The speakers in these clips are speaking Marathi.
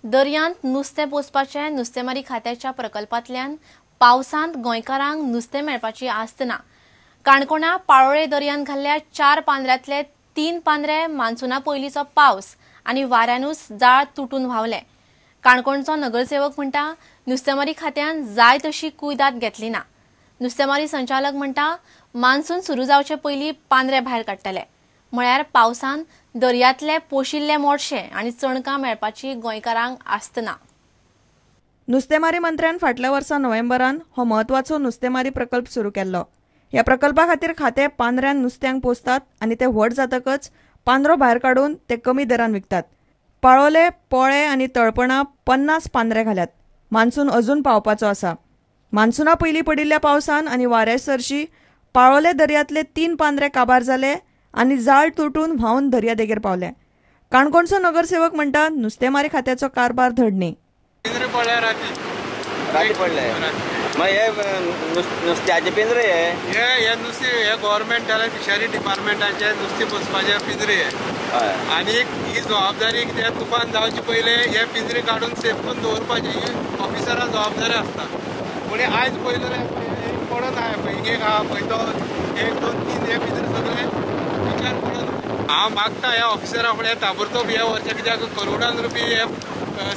दर्यांत नुस्तें पोसपाचे नुस्तेमारी खात्याच्या प्रकल्पांतल्यान पावसांत गोंयकारांक नुस्तें मेळपाची आस्त ना। काणकोणा पाळोळे दर्यांत घाल्ल्या 4 पांद्र्यांतले 3 पांद्रे मान्सूना पयलींचो पावस आनी वाऱ्यानूच जाळ तुटून व्हांवले। काणकोणचो नगरसेवक म्हणटा नुस्तेमारी खात्यान जाय तशी कुयदाद घेतली ना। नुस्तेमारी संचालक म्हणटा मान्सून सुरू जावचे पयलीं पांद्रे भायर काडटले, म्हळ्यार पावसान दर्यांतले पोशिल्ले मोडशे आनी चणकां मेळपाची गोंयकारांक आस्त ना। नुस्तेमारी मंत्र्यान फाटल्या वर्सा नोव्हेंबरान हो म्हत्वाचो नुस्तेमारी प्रकल्प सुरू केल्लो। ह्या प्रकल्पा खातीर खातें पांद्र्यान नुस्त्यांक पोसतात आनी ते व्हड जातकच पांद्रो भायर काडून ते कमी दरान विकतात। पाळोले, पोळे आनी तळपणां 50 पांद्रे घाल्यात। मान्सून अजून पावपाचो आसा। मान्सूना पयलीं पडिल्ल्या पावसान आनी वाऱ्यासरशी पाळोले दर्यांतले 3 पांद्रे काबार जाले आनी जाळ तुटून व्हांवन दर्या देगेर पावले। काणकोणचो नगरसेवक म्हणटा नुस्तेमारी खात्याचो कारभार धड न्ही। राती पडले नुस्त्याचे पिंजरे हे नुस्तें हे गव्हर्नमेंट जाल्यार फिशरी डिपार्टमेंटाचे नुस्तें पोसपाचे पिंजरे आनी ही जबाबदारी कितें तुफान जावचे पयले हे पिंजरे काडून सेफ करून दवरपाची ही ऑफिसरां जबाबदारी आसता। पूण आयज पयले पडत आहा हिंगेक आहा पळय तो 1, 2, 3 हे पिंजरे सगळे विचार पडत। हांव मागता ह्या ऑफिसरा फुडें ताबडतोब ह्या वर्सा कित्याक करोडान रुपया हे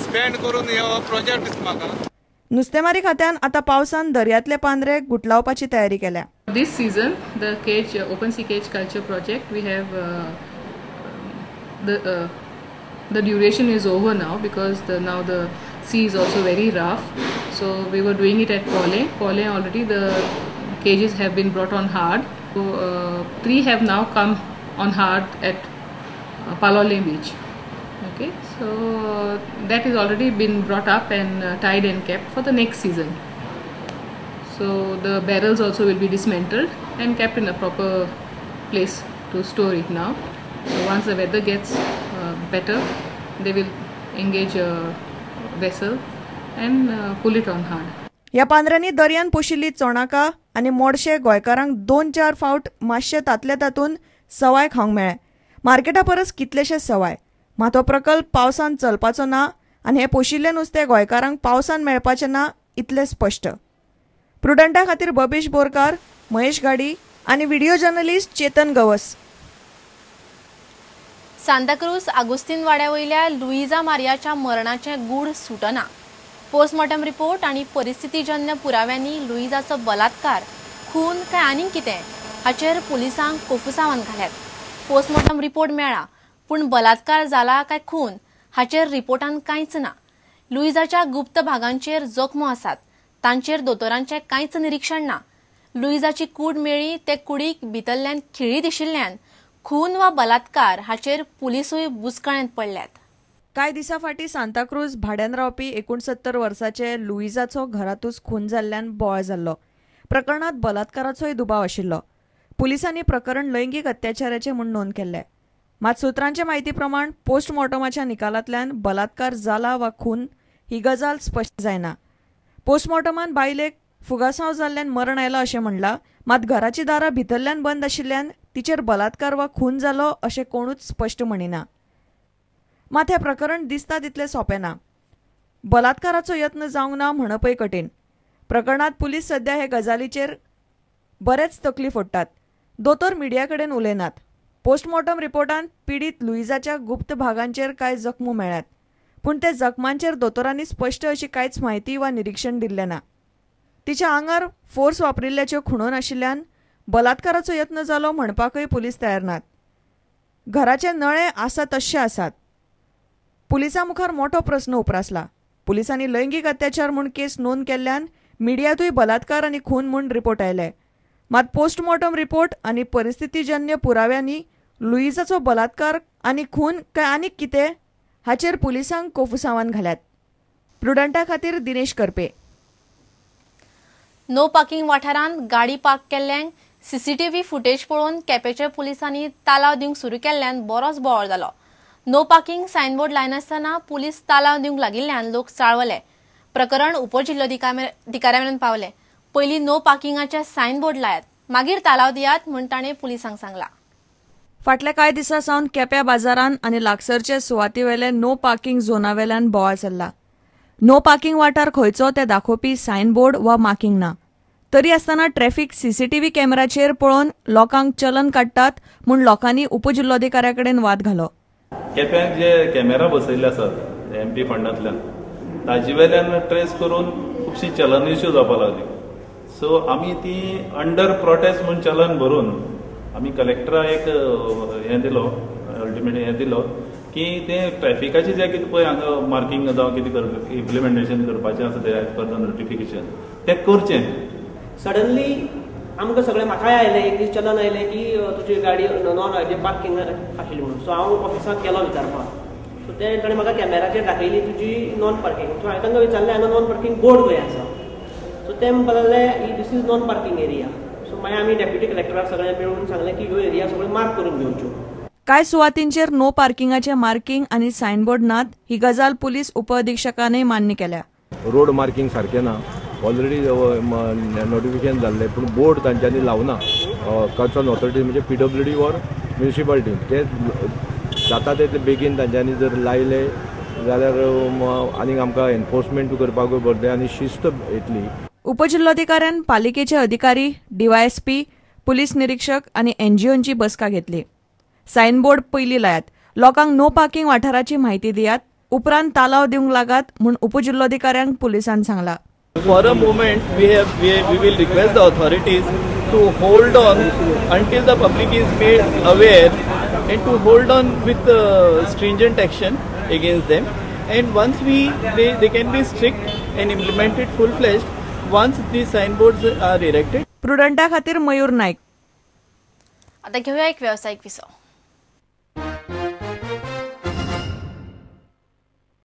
स्पेंड करून हो प्रोजेक्ट दिसता म्हाका। नुस्तेमारी खात्यान आता पावसान दर्यांतले पांद्रे गुटलावपाची तयारी केल्या। This season, the cage open sea cage culture project, we have the duration is over now because now the sea is also very rough. So we were doing it at Pole. Pole already the cages have been brought on hard. So 3 have now come on hard at Palole beach. Okay, so that has already been brought up and tied and kept for the next season. So the barrels also will be dismantled and kept in a proper place to store it now. So once the weather gets better, they will engage a vessel and pull it on hard. ह्या पांद्र्यांनी दर्यान पोशिल्ली चोणाका आनी मोडशे गोंयकारांक 2-4 फावट मातशे तातले तातून सवाय खावंक मेळ्ळे। मार्केटा परस कितलेशे सवाय। मात हो प्रकल्प पावसान चलपाचो ना आनी हे पोशिल्ले नुस्तें गोंयकारांक पावसान मेळपाचें ना इतलें स्पश्ट। प्रुडंटा खातीर बबीश बोरकार, महेश गाडी आनी व्हिडिओ जर्नलिस्ट चेतन गवस। सांताक्रूज आगुस्तीन वाड्यावयल्या लुइजा मारियाच्या मरणाचें गूढ सुटना। पोस्टमॉर्टम रिपोर्ट आनी परिस्थितीजन्य पुराव्यांनी लुइजाचो बलात्कार, खून काय आनीक कितें हाचेर पुलिसांक कोफुसांवान घाल्यात। पोस्टमॉर्टम रिपोर्ट मेळ्ळा पूण बलात्कार जाला काय खून हाचेर रिपोर्टान कांयच ना। लुइजाच्या गुप्त भागांचेर जखमो आसात, तांचेर दोतोरांचें कांयच निरीक्षण ना। लुइजाची कूड मेळ्ळी ते कुडीक भितरल्यान खिळी दिशिल्ल्यान खून वा बलात्कार हाचेर पुलिसूय बुचकळ्यांत पडल्यात। कांय दिसा फाटीं सांताक्रूज भाड्यान रावपी 69 वर्साचे लुइजाचो घरातूच खून जाल्ल्यान बोवाळ जाल्लो। प्रकरणात बलात्काराचोय दुबाव आशिल्लो। पुलिसांनी प्रकरण लैंगीक अत्याचाराचे म्हूण नोंद केल्ले। मात सुत्रांचे म्हायती प्रमाण पोस्टमॉर्टमाच्या निकालांतल्यान बलात्कार जाला वा खून ही गजाल स्पश्ट जायना। पोस्टमॉर्टमान बायलेक फुगासांव जाल्ल्यान मरण आयलां अशें म्हणलां, मात घराची दारां भितरल्यान बंद आशिल्ल्यान तिचेर बलात्कार वा खून जालो अशें कोणूच स्पश्ट म्हणिना। मात हें प्रकरण दिसता तितलें सोंपें ना। बलात्काराचो यत्न जावंक ना म्हणपय कठीण। प्रकरणात पुलीस सध्या हे गजालीचेर बरेच तकली फोडटात। दोतोर मिडिया कडेन उलयनात। पोस्टमॉर्टम रिपोर्टान पीडित लुइजाच्या गुप्त भागांचेर कांय जखमो मेळ्ळ्यात, पूण ते जखमांचेर दोतोरांनी स्पश्ट अशी कांयच म्हायती वा निरीक्षण दिल्लें ना। तिच्या आंगार फोर्स वापरिल्ल्याच्यो खुणो नाशिल्ल्यान बलात्काराचो यत्न जालो म्हणपाकय पुलीस तयार नात। घराचे नळे आसा तश्शे आसात। पुलिसां मुखार मोठो प्रस्न उप्रासला। पुलिसांनी लैंगीक अत्याचार म्हूण केस नोंद केल्ल्यान मिडियांतूय बलात्कार आनी खून म्हूण रिपोर्ट आयले। मात पोस्टमॉर्टम रिपोर्ट आनी परिस्थितीजन्य पुराव्यांनी लुइजाचो बलात्कार आनी खून काय आनीक कितें हाचेर पुलिसांक कोफुसांवान घाल्यात। प्रुडंटा खातीर दिनेश करपे। नो पार्किंग वाठारांत गाडी पार्क केल्ल्यांक सीसीटीव्ही फुटेज पळोवन केपेंच्या पुलिसांनी तालाव दिवंक सुरू केल्ल्यान बरोच बोवाळ जालो। नो पार्किंग सायनबोर्ड लायनासतना पुलीस तालाव दिवंक लागिल्ल्यान लोक चाळवले। प्रकरण उपजिल्लोधिकाऱ्यामेरेन पावले। पयलीं नो पार्किंगाचे सायनबोर्ड लायात, मागीर तालाव दियात म्हूण ताणें पुलिसांक सांगलां। फाटल्या कांय दिसां सावन केप्यां बाजारान आनी लागसरचे सुवातेवेले नो पार्किंग झोनावेल्यान बोवाळ चल्ला. नो पार्किंग वाठार खंयचो ते दाखोवपी सायनबोर्ड वा मार्किंग ना. तरी आसतना ट्रॅफिक सीसीटीव्ही कॅमेराचेर पळोवन लोकांक चलन काडटात म्हूण लोकांनी उपजिल्लोधिकाऱ्याकडेन वाद घालो. केप्यां जे कॅमेरा बसयल्ले आसात MP फंडांतल्यान ताजे वेल्यान ट्रेस करून खुबशीं चलन इश्यू जावपाक लागली. सो आमी ती अंडर प्रोटेस्ट म्हूण चलन भरून आमी कलेक्टराक एक हें दिलो अल्टिमेट हें दिलो की ते ट्रॅफिकाचे जे कितें पळय हांगा मार्किंग जावं कितें इम्प्लिमेंटेशन करपाचें आसा ते एज पर द नोटिफिकेशन तें करचें. सडनली आमकां सगळें म्हाकाय आयलें एक दीस चलन आयलें की तुजी गाडी नॉन हाजेर पार्किंग आशिल्ली म्हणून. सो हांव ऑफिसाक गेलो विचारपाक. सो ताणें म्हाका कॅमेराचेर दाखयली तुजी नॉन पार्किंग. सो हांवें तांकां विचारलें हांगा नॉन पार्किंग बोर्ड खंय आसा. सो तें म्हणपाक लागलें this is non parking area. So मागीर आमी डेप्युटी कलेक्टराक सगळें मेळून सांगलें की ह्यो एरिया सगळ्यो मार्क करून घेवच्यो. कांय सुवातींचेर नो पार्किंगाचे मार्किंग आनी सायनबोर्ड नात ही गजाल पुलीस उपअधिक्षकानय मान्य केल्या. रोड मार्किंग सारकें ना. ऑलरेडी नोटिफिकेशन जाल्लें पूण बोर्ड तांच्यांनी लावना. कन्सर्न ऑथॉरिटी म्हणजे PWD ऑर म्युनिसिपालिटी ते जाता ते बेगीन तांच्यांनी जर लायले जाल्यार आनीक आमकां एनफोर्समेंट करपाकूय बरें आनी शिस्त येतली. उपजिल्लोधिकाऱ्यान पालिकेचे अधिकारी, DYSP, पुलीस निरीक्षक आनी NGOंची बसका घेतली. सायनबोर्ड पयली लायात, लोकांक नो पार्किंग वाठाराची म्हायती दियात, उपरांत तालाव दिवंक लागात म्हूण उपजिल्लोधिकाऱ्यांक पुलिसान सांगला. For a moment, we will request the authorities to hold on until the public is made aware and to hold on with stringent action against them. And once they can be strict and implemented full-fledged once these signboards are erected. प्रुडंटा खातीर मयूर नायक. आता घेऊया एक व्यावसायिक विसव.